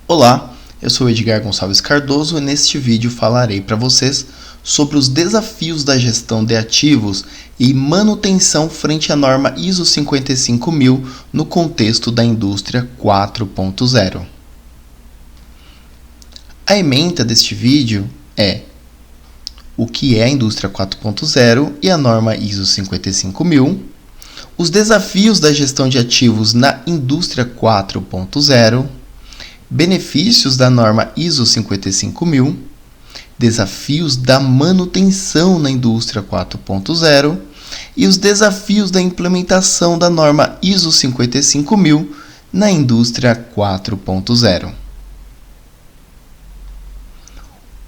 Olá, eu sou Edgar Gonçalves Cardoso e neste vídeo falarei para vocês sobre os desafios da gestão de ativos e manutenção frente à norma ISO 55000 no contexto da indústria 4.0. A ementa deste vídeo é o que é a indústria 4.0 e a norma ISO 55000, os desafios da gestão de ativos na indústria 4.0, benefícios da norma ISO 55000, desafios da manutenção na indústria 4.0 e os desafios da implementação da norma ISO 55000 na indústria 4.0.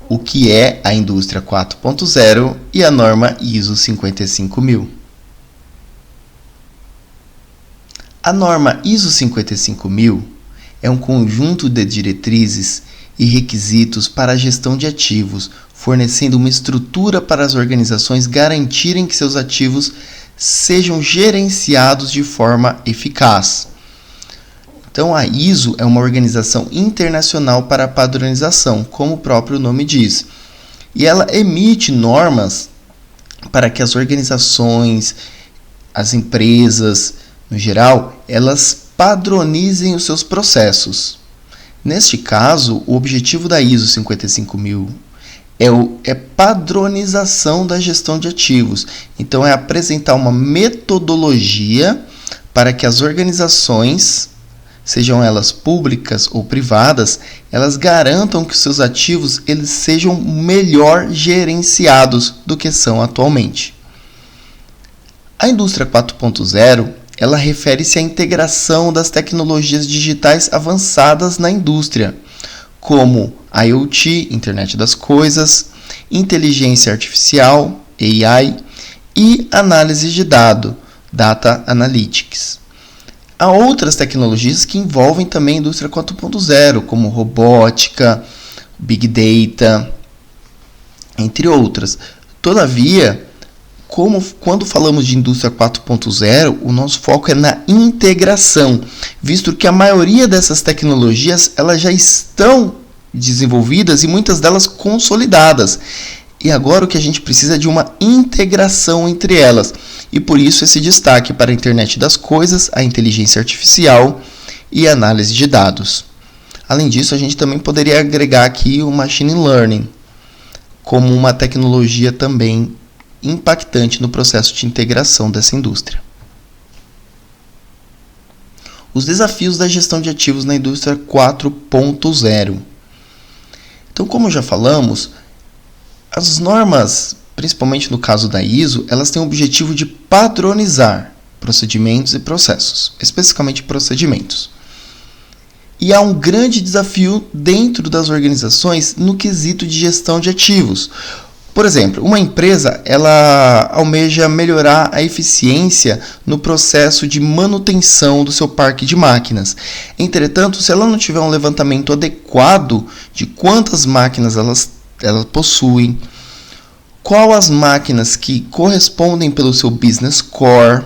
O que é a indústria 4.0 e a norma ISO 55000? A norma ISO 55000 é um conjunto de diretrizes e requisitos para a gestão de ativos, fornecendo uma estrutura para as organizações garantirem que seus ativos sejam gerenciados de forma eficaz. Então, a ISO é uma organização internacional para a padronização, como o próprio nome diz, e ela emite normas para que as organizações, as empresas, no geral, elas padronizem os seus processos. Neste caso, o objetivo da ISO 55000 é padronização da gestão de ativos. Então, é apresentar uma metodologia para que as organizações, sejam elas públicas ou privadas, elas garantam que seus ativos eles sejam melhor gerenciados do que são atualmente. A indústria 4.0 ela refere-se à integração das tecnologias digitais avançadas na indústria, como IoT, Internet das Coisas, inteligência artificial, AI, e análise de dados, Data Analytics. Há outras tecnologias que envolvem também a indústria 4.0, como robótica, Big Data, entre outras. Todavia, quando falamos de indústria 4.0, o nosso foco é na integração, visto que a maioria dessas tecnologias elas já estão desenvolvidas e muitas delas consolidadas. E agora o que a gente precisa é de uma integração entre elas. E por isso esse destaque para a internet das coisas, a inteligência artificial e a análise de dados. Além disso, a gente também poderia agregar aqui o machine learning como uma tecnologia também impactante no processo de integração dessa indústria. Os desafios da gestão de ativos na indústria 4.0. Então, como já falamos, as normas, principalmente no caso da ISO, elas têm o objetivo de padronizar procedimentos e processos, especificamente procedimentos. E há um grande desafio dentro das organizações no quesito de gestão de ativos. Por exemplo, uma empresa ela almeja melhorar a eficiência no processo de manutenção do seu parque de máquinas. Entretanto, se ela não tiver um levantamento adequado de quantas máquinas ela possui, qual as máquinas que correspondem pelo seu business core,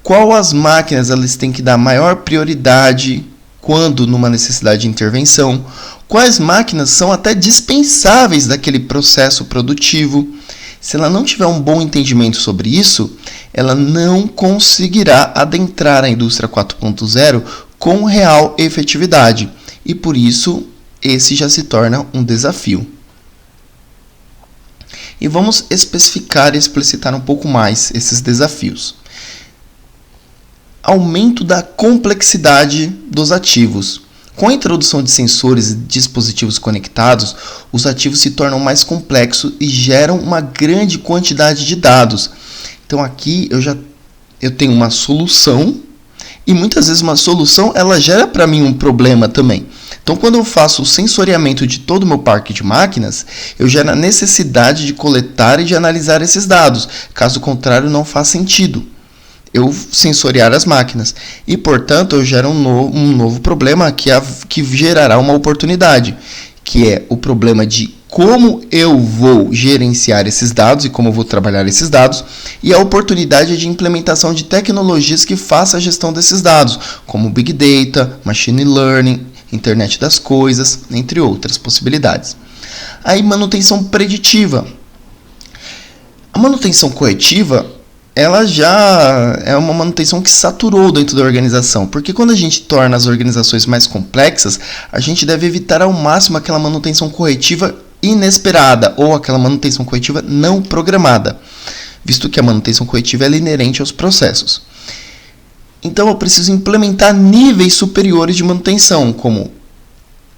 qual as máquinas elas têm que dar maior prioridade quando numa necessidade de intervenção, quais máquinas são até dispensáveis daquele processo produtivo. Se ela não tiver um bom entendimento sobre isso, ela não conseguirá adentrar a indústria 4.0 com real efetividade. E por isso, esse já se torna um desafio. E vamos especificar e explicitar um pouco mais esses desafios. Aumento da complexidade dos ativos. Com a introdução de sensores e dispositivos conectados, os ativos se tornam mais complexos e geram uma grande quantidade de dados. Então aqui eu tenho uma solução e muitas vezes uma solução ela gera para mim um problema também. Então quando eu faço o sensoriamento de todo o meu parque de máquinas, eu gero a necessidade de coletar e de analisar esses dados. Caso contrário, não faz sentido eu sensoriar as máquinas. E, portanto, eu gero um novo problema que gerará uma oportunidade, que é o problema de como eu vou gerenciar esses dados e como eu vou trabalhar esses dados, e a oportunidade de implementação de tecnologias que façam a gestão desses dados, como Big Data, Machine Learning, Internet das coisas, entre outras possibilidades. Aí, manutenção preditiva. A manutenção corretiva, ela já é uma manutenção que saturou dentro da organização, porque quando a gente torna as organizações mais complexas, a gente deve evitar ao máximo aquela manutenção corretiva inesperada ou aquela manutenção corretiva não programada, visto que a manutenção corretiva é inerente aos processos. Então eu preciso implementar níveis superiores de manutenção, como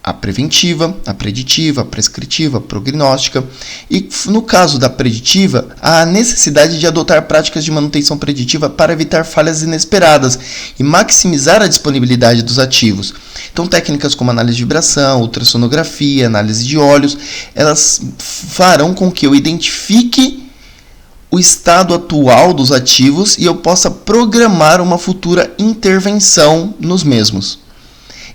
a preventiva, a preditiva, a prescritiva, a prognóstica. E no caso da preditiva, a necessidade de adotar práticas de manutenção preditiva para evitar falhas inesperadas e maximizar a disponibilidade dos ativos. Então técnicas como análise de vibração, ultrassonografia, análise de óleos, elas farão com que eu identifique o estado atual dos ativos e eu possa programar uma futura intervenção nos mesmos.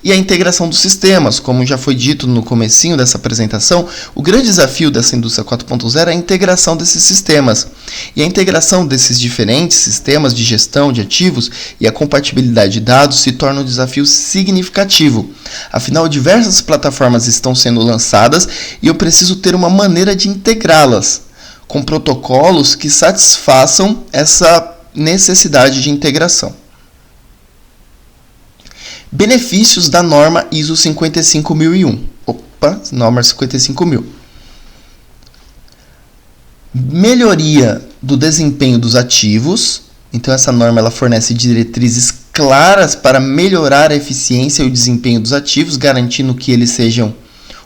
E a integração dos sistemas, como já foi dito no comecinho dessa apresentação, o grande desafio dessa indústria 4.0 é a integração desses sistemas. E a integração desses diferentes sistemas de gestão de ativos e a compatibilidade de dados se torna um desafio significativo. Afinal, diversas plataformas estão sendo lançadas e eu preciso ter uma maneira de integrá-las, com protocolos que satisfaçam essa necessidade de integração. Benefícios da norma ISO 55001. Norma 55000. Melhoria do desempenho dos ativos. Então essa norma ela fornece diretrizes claras para melhorar a eficiência e o desempenho dos ativos, garantindo que eles sejam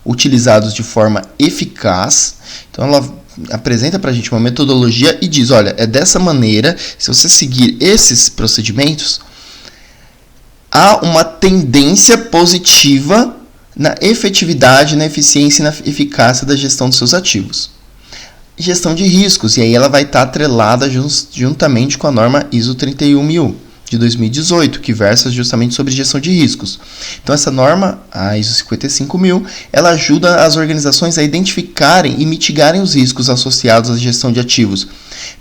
utilizados de forma eficaz. Então ela apresenta para a gente uma metodologia e diz, olha, é dessa maneira, se você seguir esses procedimentos, há uma tendência positiva na efetividade, na eficiência e na eficácia da gestão dos seus ativos. Gestão de riscos, e aí ela vai estar atrelada juntamente com a norma ISO 31000 de 2018, que versa justamente sobre gestão de riscos. Então essa norma, a ISO 55000, ela ajuda as organizações a identificarem e mitigarem os riscos associados à gestão de ativos,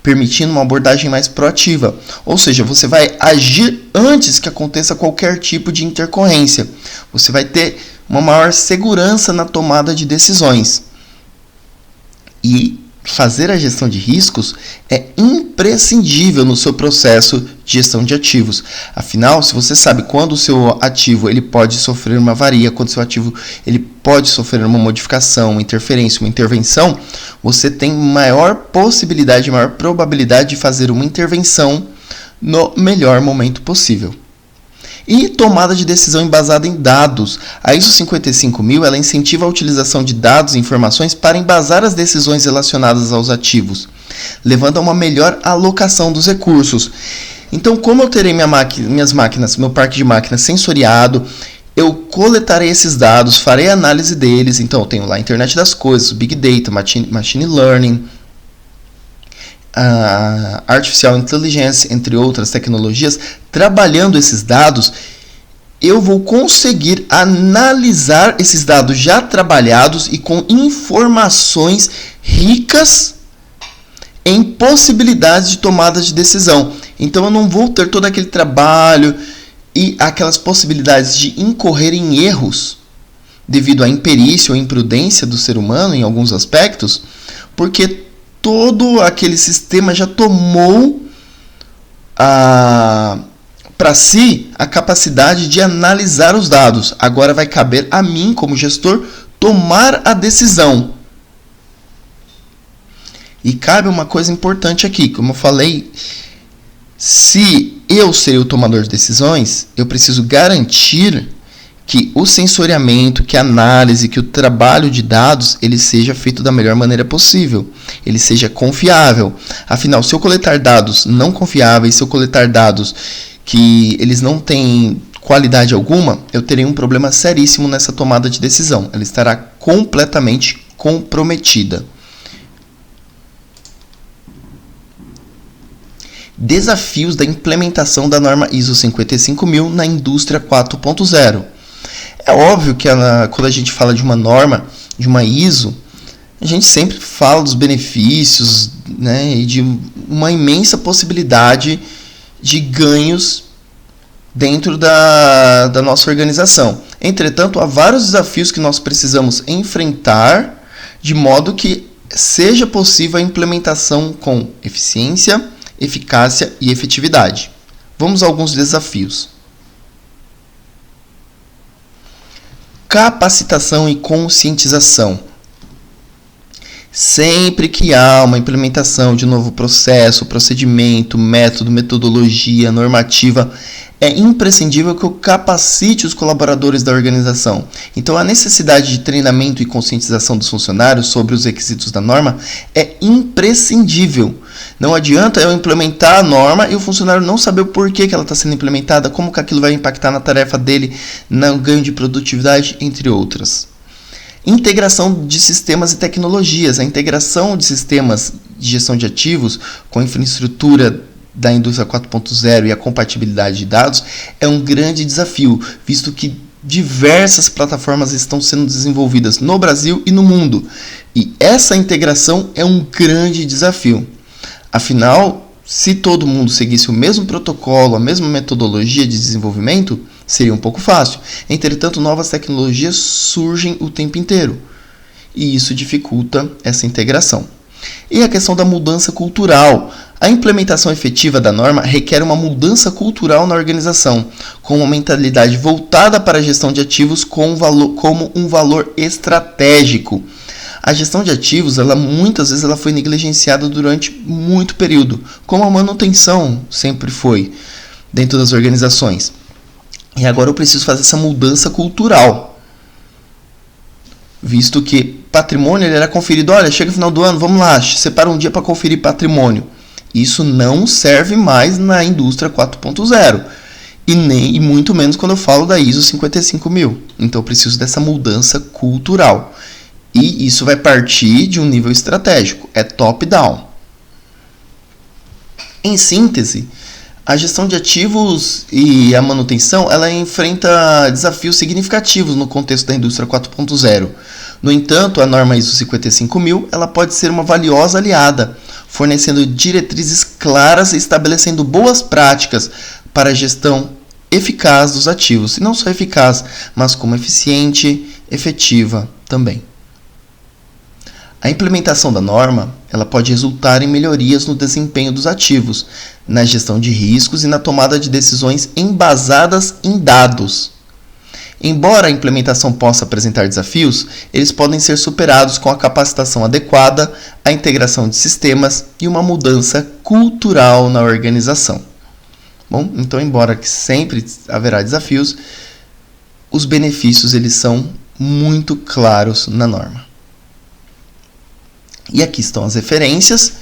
permitindo uma abordagem mais proativa. Ou seja, você vai agir antes que aconteça qualquer tipo de intercorrência. Você vai ter uma maior segurança na tomada de decisões. E fazer a gestão de riscos é imprescindível no seu processo de gestão de ativos. Afinal, se você sabe quando o seu ativo ele pode sofrer uma avaria, quando o seu ativo ele pode sofrer uma modificação, uma interferência, uma intervenção, você tem maior possibilidade, maior probabilidade de fazer uma intervenção no melhor momento possível. E tomada de decisão embasada em dados. A ISO 55000 ela incentiva a utilização de dados e informações para embasar as decisões relacionadas aos ativos, levando a uma melhor alocação dos recursos. Então, como eu terei minhas máquinas, meu parque de máquinas sensoriado, eu coletarei esses dados, farei a análise deles. Então, eu tenho lá a internet das coisas, Big Data, Machine Learning, a Artificial Intelligence, entre outras tecnologias. Trabalhando esses dados, eu vou conseguir analisar esses dados já trabalhados e com informações ricas em possibilidades de tomada de decisão. Então eu não vou ter todo aquele trabalho e aquelas possibilidades de incorrer em erros devido à imperícia ou imprudência do ser humano em alguns aspectos, porque todo aquele sistema já tomou para si a capacidade de analisar os dados. Agora vai caber a mim, como gestor, tomar a decisão. E cabe uma coisa importante aqui, como eu falei, se eu serei o tomador de decisões, eu preciso garantir que o sensoriamento, que a análise, que o trabalho de dados, ele seja feito da melhor maneira possível, ele seja confiável. Afinal, se eu coletar dados não confiáveis, se eu coletar dados que eles não têm qualidade alguma, eu terei um problema seríssimo nessa tomada de decisão. Ela estará completamente comprometida. Desafios da implementação da norma ISO 55000 na indústria 4.0. É óbvio que quando a gente fala de uma norma, de uma ISO, a gente sempre fala dos benefícios, né, e de uma imensa possibilidade de ganhos dentro da nossa organização. Entretanto, há vários desafios que nós precisamos enfrentar de modo que seja possível a implementação com eficiência, eficácia e efetividade. Vamos a alguns desafios. Capacitação e conscientização. Sempre que há uma implementação de um novo processo, procedimento, método, metodologia, normativa, é imprescindível que eu capacite os colaboradores da organização. Então, a necessidade de treinamento e conscientização dos funcionários sobre os requisitos da norma é imprescindível. Não adianta eu implementar a norma e o funcionário não saber o porquê que ela está sendo implementada, como que aquilo vai impactar na tarefa dele, no ganho de produtividade, entre outras. Integração de sistemas e tecnologias. A integração de sistemas de gestão de ativos com a infraestrutura da indústria 4.0 e a compatibilidade de dados é um grande desafio, visto que diversas plataformas estão sendo desenvolvidas no Brasil e no mundo. E essa integração é um grande desafio. Afinal, se todo mundo seguisse o mesmo protocolo, a mesma metodologia de desenvolvimento, seria um pouco fácil. Entretanto, novas tecnologias surgem o tempo inteiro. E isso dificulta essa integração. E a questão da mudança cultural. A implementação efetiva da norma requer uma mudança cultural na organização, com uma mentalidade voltada para a gestão de ativos como um valor estratégico. A gestão de ativos, muitas vezes ela foi negligenciada durante muito período, como a manutenção sempre foi dentro das organizações. E agora eu preciso fazer essa mudança cultural, visto que patrimônio ele era conferido, olha, chega no final do ano, vamos lá, separa um dia para conferir patrimônio. Isso não serve mais na indústria 4.0 e muito menos quando eu falo da ISO 55000. Então eu preciso dessa mudança cultural. E isso vai partir de um nível estratégico, é top-down. Em síntese, a gestão de ativos e a manutenção ela enfrenta desafios significativos no contexto da indústria 4.0. No entanto, a norma ISO 55000 ela pode ser uma valiosa aliada, fornecendo diretrizes claras e estabelecendo boas práticas para a gestão eficaz dos ativos. E não só eficaz, mas como eficiente, efetiva também. A implementação da norma ela pode resultar em melhorias no desempenho dos ativos, na gestão de riscos e na tomada de decisões embasadas em dados. Embora a implementação possa apresentar desafios, eles podem ser superados com a capacitação adequada, a integração de sistemas e uma mudança cultural na organização. Bom, então, embora que sempre haverá desafios, os benefícios eles são muito claros na norma. E aqui estão as referências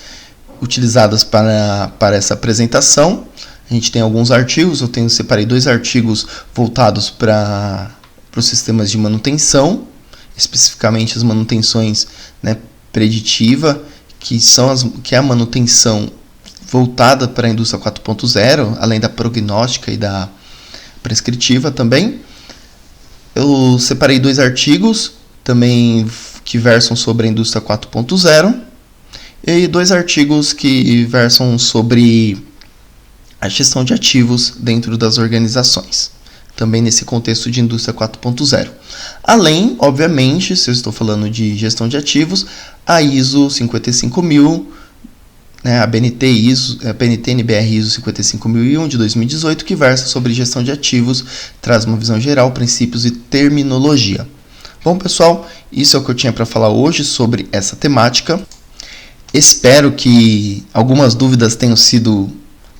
utilizadas para essa apresentação. A gente tem alguns artigos, separei 2 artigos voltados para os sistemas de manutenção, especificamente as manutenções, né, preditiva, que é a manutenção voltada para a indústria 4.0, além da prognóstica e da prescritiva também. Eu separei 2 artigos também que versam sobre a indústria 4.0 e 2 artigos que versam sobre a gestão de ativos dentro das organizações, também nesse contexto de indústria 4.0. Além, obviamente, se eu estou falando de gestão de ativos, a ISO 55000, né, a BNT-NBR ISO 55001 de 2018, que versa sobre gestão de ativos, traz uma visão geral, princípios e terminologia. Bom, pessoal, isso é o que eu tinha para falar hoje sobre essa temática. Espero que algumas dúvidas tenham sido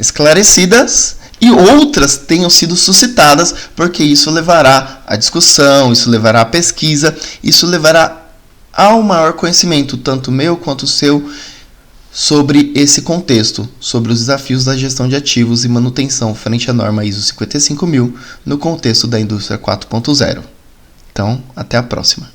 esclarecidas e outras tenham sido suscitadas, porque isso levará à discussão, isso levará à pesquisa, isso levará ao maior conhecimento, tanto meu quanto seu, sobre esse contexto, sobre os desafios da gestão de ativos e manutenção frente à norma ISO 55000 no contexto da indústria 4.0. Então, até a próxima.